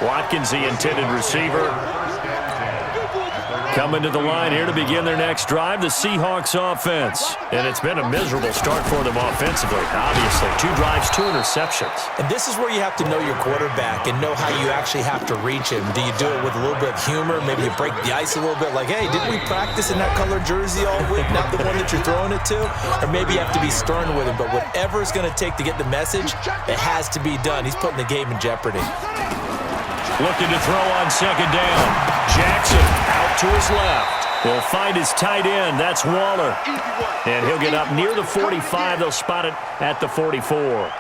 Watkins, the intended receiver. Coming to the line here to begin their next drive, the Seahawks offense. And it's been a miserable start for them offensively, obviously. 2 drives, 2 interceptions. And this is where you have to know your quarterback and know how you actually have to reach him. Do you do it with a little bit of humor? Maybe you break the ice a little bit like, hey, didn't we practice in that colored jersey all week, not the one that you're throwing it to? Or maybe you have to be stern with him. But whatever it's going to take to get the message, it has to be done. He's putting the game in jeopardy. Looking to throw on second down. Jackson out to his left. He'll find his tight end. That's Waller. And he'll get up near the 45. They'll spot it at the 44.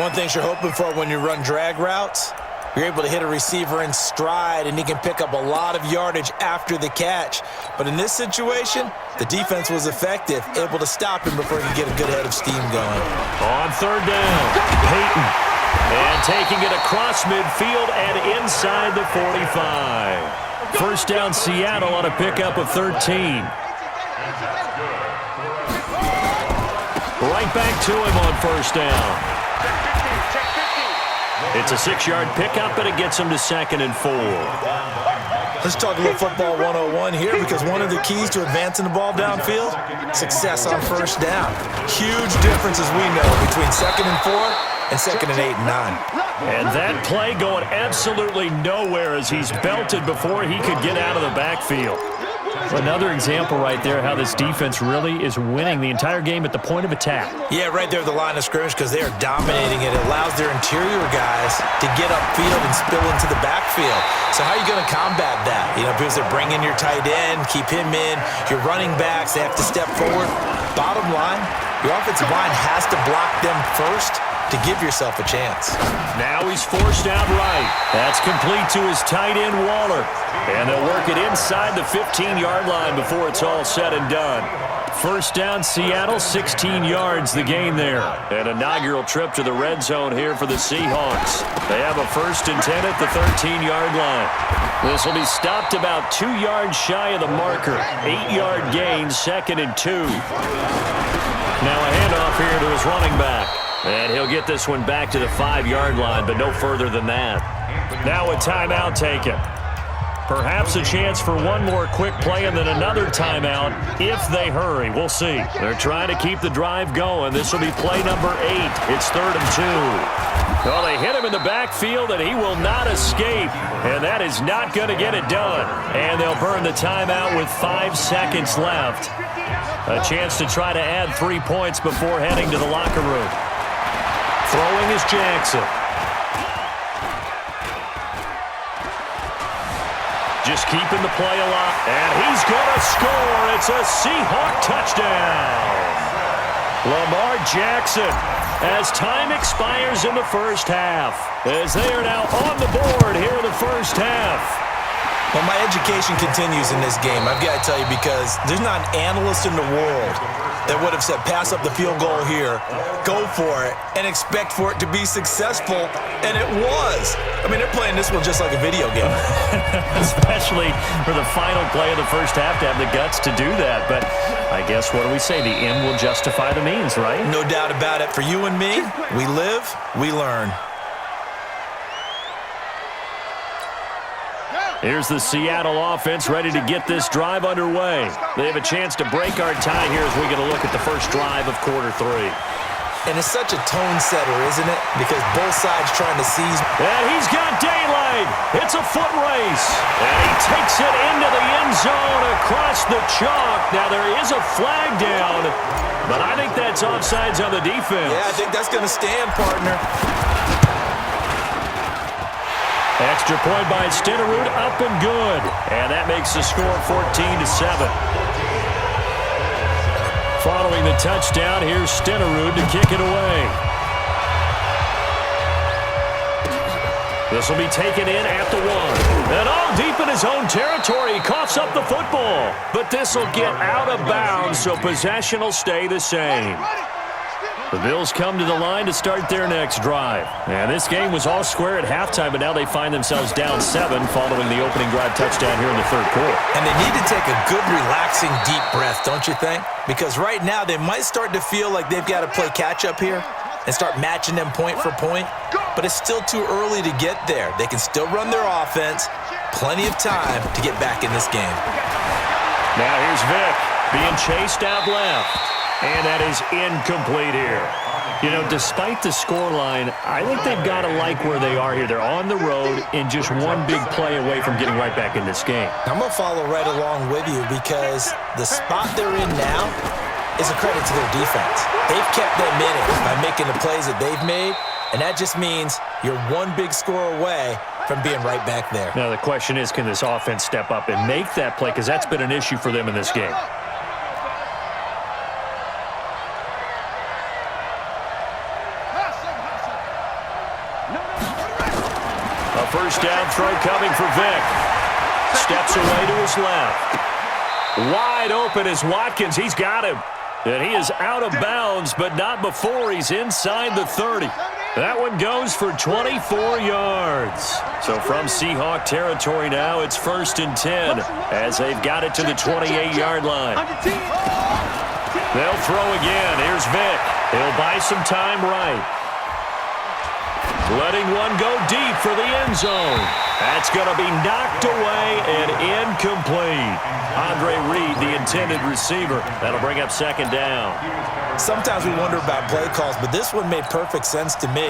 One thing you're hoping for when you run drag routes, you're able to hit a receiver in stride, and he can pick up a lot of yardage after the catch. But in this situation, the defense was effective, able to stop him before he could get a good head of steam going. On third down, Peyton. And taking it across midfield and inside the 45. First down, Seattle on a pickup of 13. Right back to him on first down. It's a 6-yard pickup, and it gets him to 2nd and 4. Let's talk a little football 101 here, because one of the keys to advancing the ball downfield, success on first down. Huge difference, as we know, between 2nd and 4 and 2nd and 8 and 9. And that play going absolutely nowhere as he's belted before he could get out of the backfield. Another example right there how this defense really is winning the entire game at the point of attack. Yeah, right there at the line of scrimmage, because they are dominating it. It allows their interior guys to get upfield and spill into the backfield. So how are you going to combat that? You know, because they're bringing your tight end, keep him in. Your running backs, they have to step forward. Bottom line, your offensive line has to block them first to give yourself a chance. Now he's forced out right. That's complete to his tight end, Waller. And they'll work it inside the 15-yard line before it's all said and done. First down, Seattle, 16 yards the gain there. An inaugural trip to the red zone here for the Seahawks. They have a 1st and 10 at the 13-yard line. This will be stopped about 2 yards shy of the marker. 8-yard gain, 2nd and 2. Now a handoff here to his running back. And he'll get this one back to the 5-yard line, but no further than that. Now a timeout taken. Perhaps a chance for one more quick play and then another timeout if they hurry. We'll see. They're trying to keep the drive going. This will be play number 8. It's 3rd and 2. Well, they hit him in the backfield, and he will not escape. And that is not going to get it done. And they'll burn the timeout with 5 seconds left. A chance to try to add 3 points before heading to the locker room. Throwing is Jackson. Just keeping the play alive. And he's going to score. It's a Seahawk touchdown. Lamar Jackson, as time expires in the first half, as they are now on the board here in the first half. Well, my education continues in this game, I've got to tell you, because there's not an analyst in the world that would have said pass up the field goal here, go for it, and expect for it to be successful, and it was. I mean, they're playing this one just like a video game. Especially for the final play of the first half to have the guts to do that. But I guess, what do we say? The end will justify the means, right? No doubt about it. For you and me, we live, we learn. Here's the Seattle offense ready to get this drive underway. They have a chance to break our tie here as we get a look at the first drive of quarter 3. And it's such a tone setter, isn't it? Because both sides trying to seize. And he's got daylight. It's a foot race. And he takes it into the end zone across the chalk. Now there is a flag down, but I think that's offsides on the defense. Yeah, I think that's going to stand, partner. Extra point by Stenerud, up and good. And that makes the score 14-7. Following the touchdown, here's Stenerud to kick it away. This will be taken in at the 1. And all deep in his own territory, he coughs up the football. But this will get out of bounds, so possession will stay the same. The Bills come to the line to start their next drive. And this game was all square at halftime, but now they find themselves down 7 following the opening drive touchdown here in the third quarter. And they need to take a good, relaxing, deep breath, don't you think? Because right now they might start to feel like they've got to play catch-up here. and start matching them point for point, but it's still too early to get there. They can still run their offense. Plenty of time to get back in this game. Now here's Vic being chased out left, and that is incomplete here. You know, despite the scoreline, I think they've got to like where they are here. They're on the road and just one big play away from getting right back in this game. I'm going to follow right along with you because the spot they're in now is a credit to their defense. They've kept them in it by making the plays that they've made, and that just means you're one big score away from being right back there. Now the question is, can this offense step up and make that play? Because that's been an issue for them in this game. A first down throw coming for Vic. Steps away to his left. Wide open is Watkins. He's got him. And he is out of bounds, but not before he's inside the 30. That one goes for 24 yards. So from Seahawk territory now, it's 1st and 10 as they've got it to the 28-yard line. They'll throw again. Here's Vic. He'll buy some time right. Letting one go deep for the end zone. That's going to be knocked away and incomplete. Andre Reed, the intended receiver. That'll bring up 2nd down. Sometimes we wonder about play calls, but this one made perfect sense to me.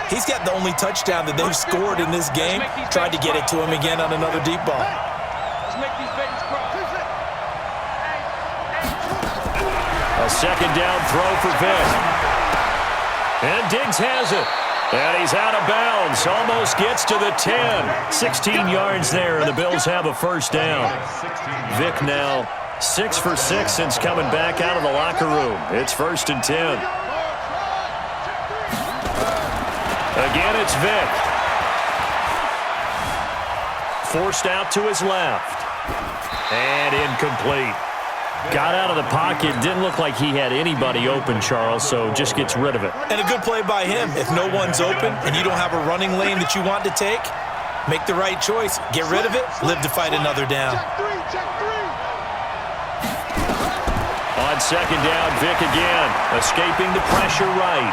He's got the only touchdown that they've scored in this game. Tried to get it to him again on another deep ball. A 2nd down throw for Vic. And Diggs has it. And he's out of bounds. Almost gets to the 10. 16 yards there, and the Bills have a first down. Vic now 6 for 6 since coming back out of the locker room. It's 1st and 10. Again, it's Vic. Forced out to his left. And incomplete. Got out of the pocket. Didn't look like he had anybody open, Charles, so just gets rid of it. And a good play by him. If no one's open and you don't have a running lane that you want to take, make the right choice. Get rid of it. Live to fight another down. On 2nd down, Vic again. Escaping the pressure right.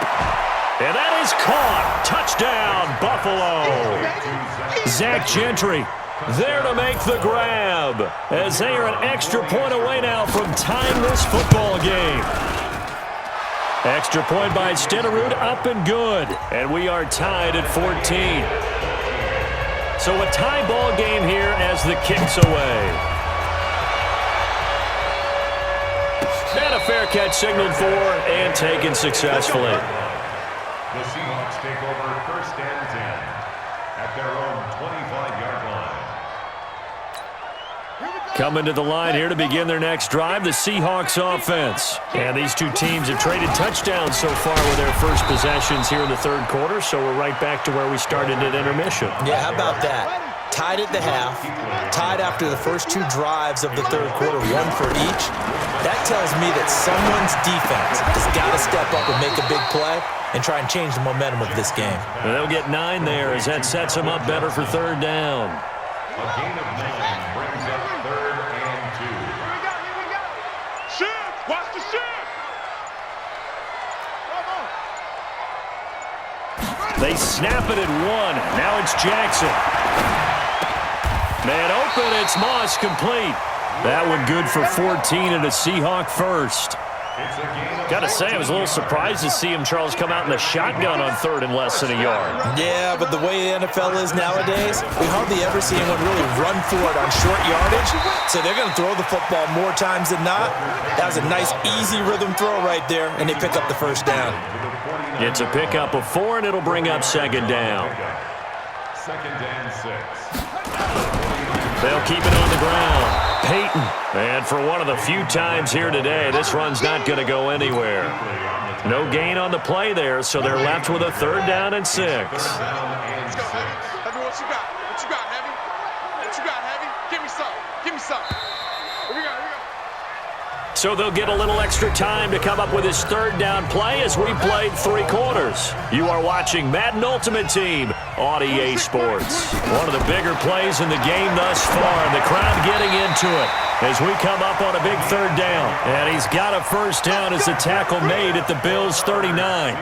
And that is caught. Touchdown, Buffalo. Zach Gentry there to make the grab as they are an extra point away now from tying this football game. Extra point by Stenerud, up and good. And we are tied at 14. So a tie ball game here as the kick's away. And a fair catch signaled for and taken successfully. The Seahawks take over 1st and 10 at their own 25-yard line. Coming to the line here to begin their next drive, the Seahawks offense. And these two teams have traded touchdowns so far with their first possessions here in the 3rd quarter, so we're right back to where we started at intermission. Yeah, how about that? Tied at the half, tied after the first 2 drives of the 3rd quarter, 1 for each. That tells me that someone's defense has got to step up and make a big play and try and change the momentum of this game. And they'll get 9 there as that sets them up better for 3rd down. A gain of 9 brings up 3rd and 2. Here we go. Shift! Watch the shift! They snap it at 1. Now it's Jackson. Man open, it's Moss, complete. That one good for 14 and a Seahawk first. Got to say, I was a little surprised to see him, Charles, come out in the shotgun on 3rd and less than a yard. Yeah, but the way the NFL is nowadays, we hardly ever see anyone really run for it on short yardage. So they're going to throw the football more times than not. That was a nice, easy rhythm throw right there, and they pick up the first down. It's a pickup of 4, and it'll bring up 2nd down. 2nd and 6. They'll keep it on the ground. Peyton. And for one of the few times here today, this run's not going to go anywhere. No gain on the play there, so they're left with a 3rd down and 6. Let's go, Heavy, what you got? What you got, Heavy? What you got, Heavy? Give me some. Give me some. Here we go. So they'll get a little extra time to come up with his 3rd down play as we played 3 quarters. You are watching Madden Ultimate Team on EA Sports. One of the bigger plays in the game thus far, and the crowd getting into it as we come up on a big 3rd down. And he's got a first down as the tackle made at the Bills' 39.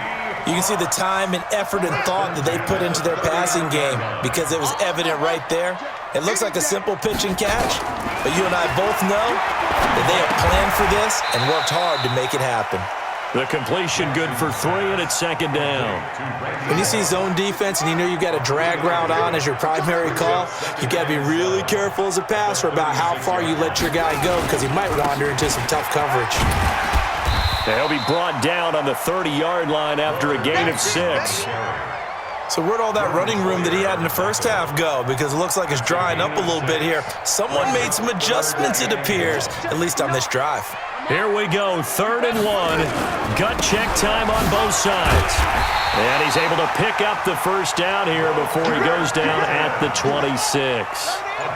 You can see the time and effort and thought that they put into their passing game because it was evident right there. It looks like a simple pitch and catch, but you and I both know that they have planned for this and worked hard to make it happen. The completion good for 3, and it's second down. When you see zone defense and you know you've got a drag route on as your primary call, you've got to be really careful as a passer about how far you let your guy go because he might wander into some tough coverage. He'll be brought down on the 30-yard line after a gain of 6. So where'd all that running room that he had in the first half go? Because it looks like it's drying up a little bit here. Someone made some adjustments, it appears, at least on this drive. Here we go, 3rd and 1. Gut check time on both sides. And he's able to pick up the first down here before he goes down at the 26. A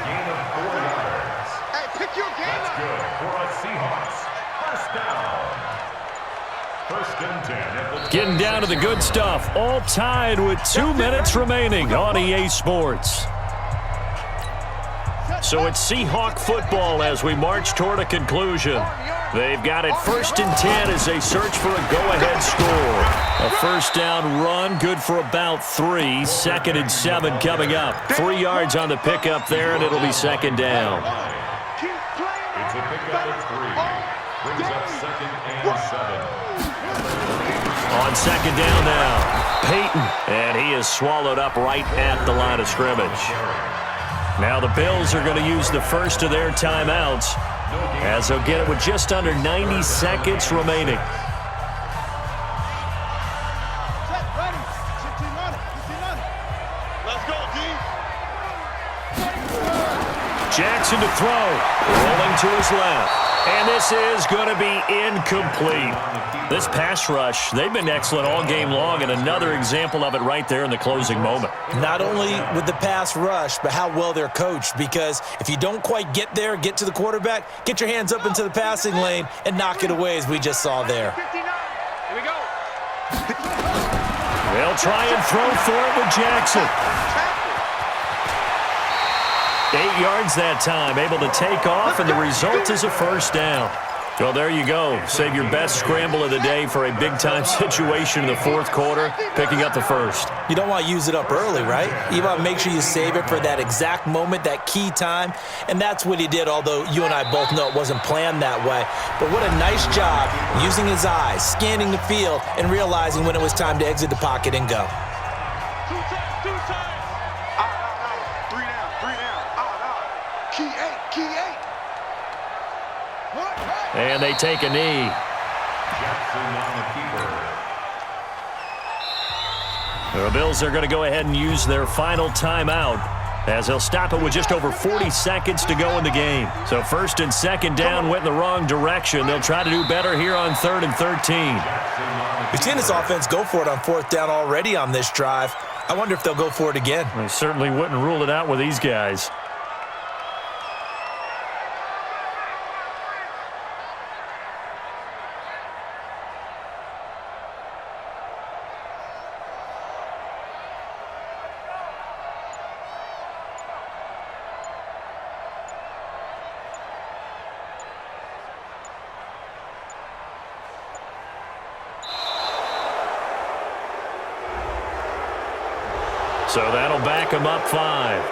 gain of 4 yards. Hey, pick your game That's up. good for a Seahawks. First down. 1st and 10 at the Getting down to the good stuff, all tied with 2 minutes remaining on EA Sports. So it's Seahawk football as we march toward a conclusion. They've got it 1st and 10 as they search for a go-ahead score. A first down run, good for about 3. 2nd and 7 coming up. 3 yards on the pickup there, and it'll be second down. It's a pickup of 3. Brings up 2nd and 7. On second down now, Peyton, and he is swallowed up right at the line of scrimmage. Now the Bills are going to use the first of their timeouts as they'll get it with just under 90 seconds remaining. Let's go, D. Jackson to throw, rolling to his left. And this is going to be incomplete. This pass rush, they've been excellent all game long, and another example of it right there in the closing moment. Not only with the pass rush, but how well they're coached, because if you don't quite get there, get to the quarterback, get your hands up into the passing lane and knock it away as we just saw there. 59. Here we go. They'll try and throw for it with Jackson. 8 yards that time, able to take off, and the result is a first down. Well, there you go. Save your best scramble of the day for a big-time situation in the 4th quarter, picking up the first. You don't want to use it up early, right? You want to make sure you save it for that exact moment, that key time, and that's what he did, although you and I both know it wasn't planned that way. But what a nice job using his eyes, scanning the field, and realizing when it was time to exit the pocket and go. 2 times. Three down. Key 8. And they take a knee. Jackson on the keeper. The Bills are going to go ahead and use their final timeout as they'll stop it with just over 40 seconds to go in the game. So 1st and 2nd down went in the wrong direction. They'll try to do better here on 3rd and 13. We've seen this offense go for it on 4th down already on this drive. I wonder if they'll go for it again. They certainly wouldn't rule it out with these guys. So that'll back him up 5.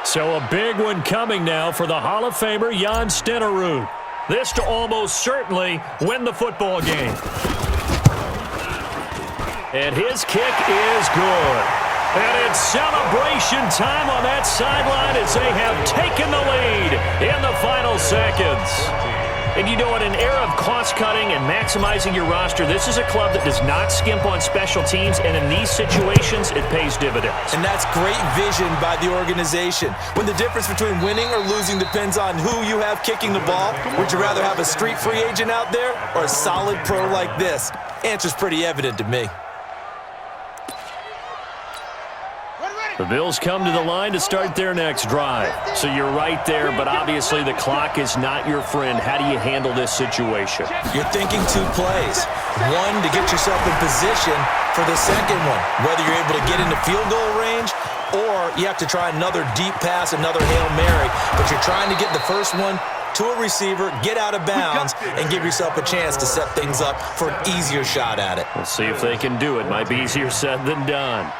So a big one coming now for the Hall of Famer Jan Stenerud. This to almost certainly win the football game. And his kick is good. And it's celebration time on that sideline as they have taken the lead in the final seconds. And you know, in an era of cost-cutting and maximizing your roster, this is a club that does not skimp on special teams, and in these situations, it pays dividends. And that's great vision by the organization. When the difference between winning or losing depends on who you have kicking the ball, would you rather have a street free agent out there or a solid pro like this? Answer's pretty evident to me. The Bills come to the line to start their next drive. So you're right there, but obviously the clock is not your friend. How do you handle this situation? You're thinking 2 plays. One, to get yourself in position for the second one, whether you're able to get into field goal range or you have to try another deep pass, another Hail Mary, but you're trying to get the first one to a receiver, get out of bounds, and give yourself a chance to set things up for an easier shot at it. We'll see if they can do it. Might be easier said than done.